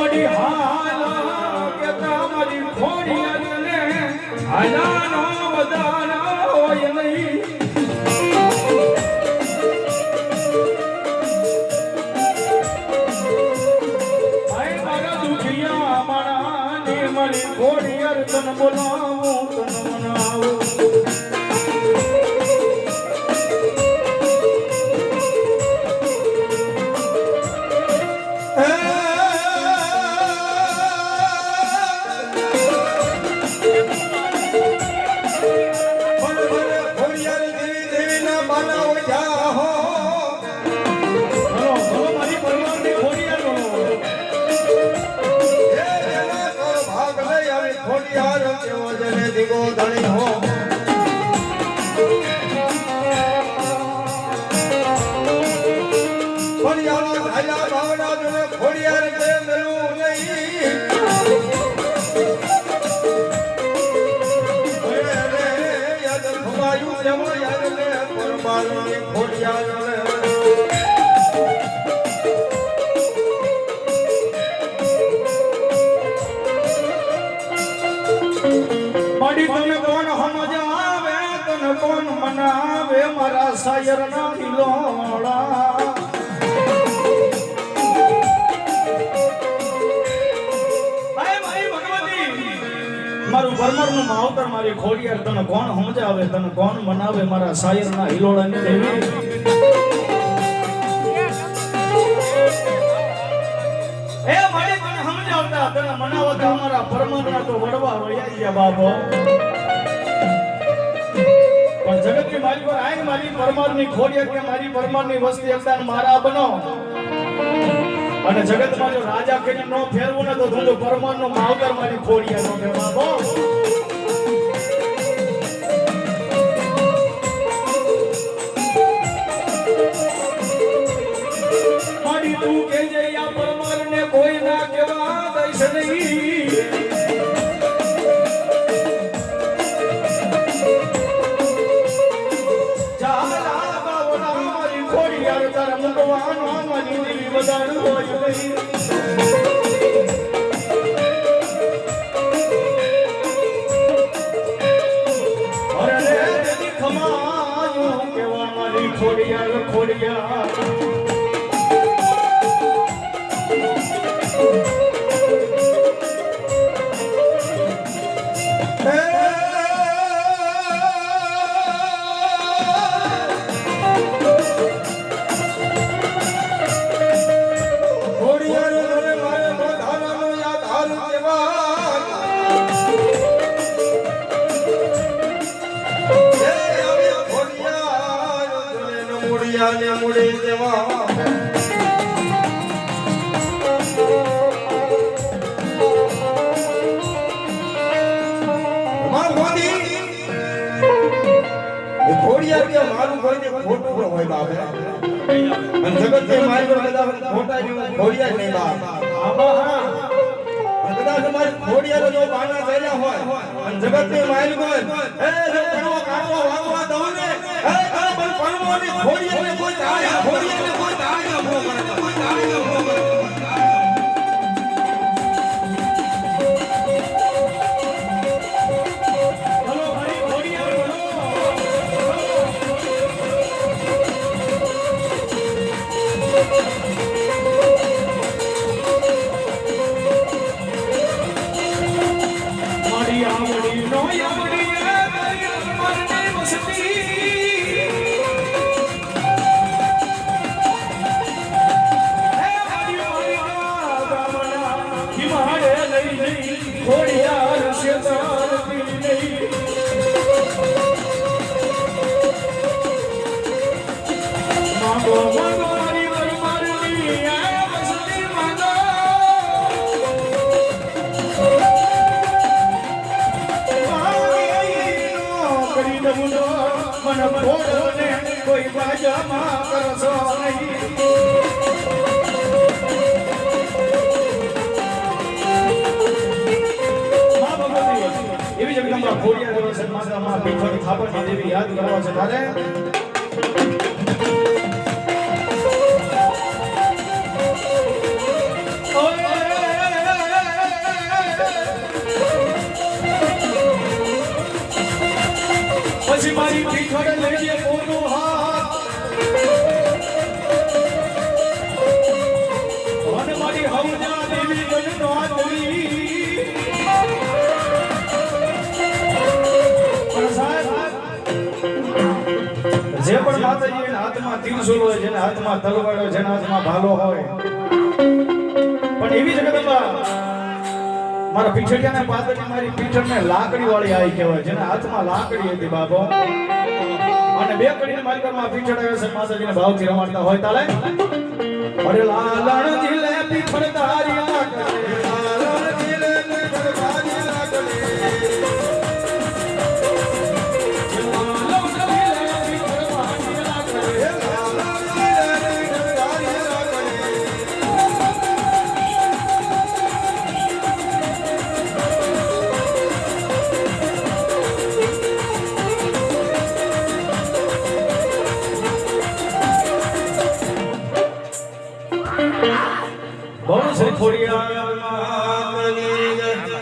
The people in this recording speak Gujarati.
મારી હાલા કે તમારી ખોડિયાને હાલાનો બધાના હોય નહીં આય મારા દુખિયા મારાને મારી ખોડિયાર તન બોલાવું તન મનાવું કોણ મનાવે મારા શાયર ના દિલોડા મારું પરમર નું માવતર મારી ખોડિયાર તને કોણ સમજાવે તને કોણ મનાવે મારા શાયર ના હિલોડા ની દેવી એ મારી તને સમજાવતા તને મનાવતા અમારા પરમર ના તો વડવા વયા ગયા બાબો પણ જગત ની મારી પર આઈ મારી પરમાર ની ખોડિયાર કે મારી પરમાર ની વસ્તી એકદાન મારા બનો અને જગત માં જો રાજા કે નો ફેરવું ને તો તું જો પરમાર નો માવતર મારી ખોડિયાર નો કે બાબો મારી તું કે જે આ પરમાર ને કોઈ ના કેવા દઈશ નહીં ખોડિયા મુડી દેવા ખોડિયાર કે મારું કોઈ ને ખોટું હોય બાપ અને જગત કે મારી પર બધા ખોટા જેવું ખોડિયાર નહીં બાપ આબા કદાચ મારી ખોડિયાર જો બાના થયેલા હોય અને જગત ની મારી પર એ જો કણો કાટો વાગવા દઉં ને એ પણ પરમોની ખોડિયાર ને કોઈ તાળ્યા ખોડિયાર ને કોઈ તાળ્યા ભો કરે કોઈ તાળ્યા ભો કરે કોઈ બાજામાં કરશો નહીં એવી જગદંબા ખોડિયાર દિવસે માતામાં પીઠોની થાપણની દેવી યાદ કરવા છે તારે ઓય હવના દેવી જનનોત્રી પણ સાહેબ જે પણ માતાજી એના હાથમાં ત્રિશૂળ હોય જેના હાથમાં તલવાર હોય જેના હાથમાં ભાલો હોય પણ એવી જગતમાં મારા પીછડિયાને પાદરની મારી પીઠને લાકડી વાળી આવી કહેવાય જેના હાથમાં લાકડી હતી બાબો અને બે કડીને મારી ઘરમાં પીછડાવે છે માતાજીને ભાવથી રમાડતા હોય તાલે અરે લાલણ જીલે પીછડદારી લાકડે લાલણ જીલે પીછડદારી લાકડે બોલો શ્રી ખોડિયાર માતની જય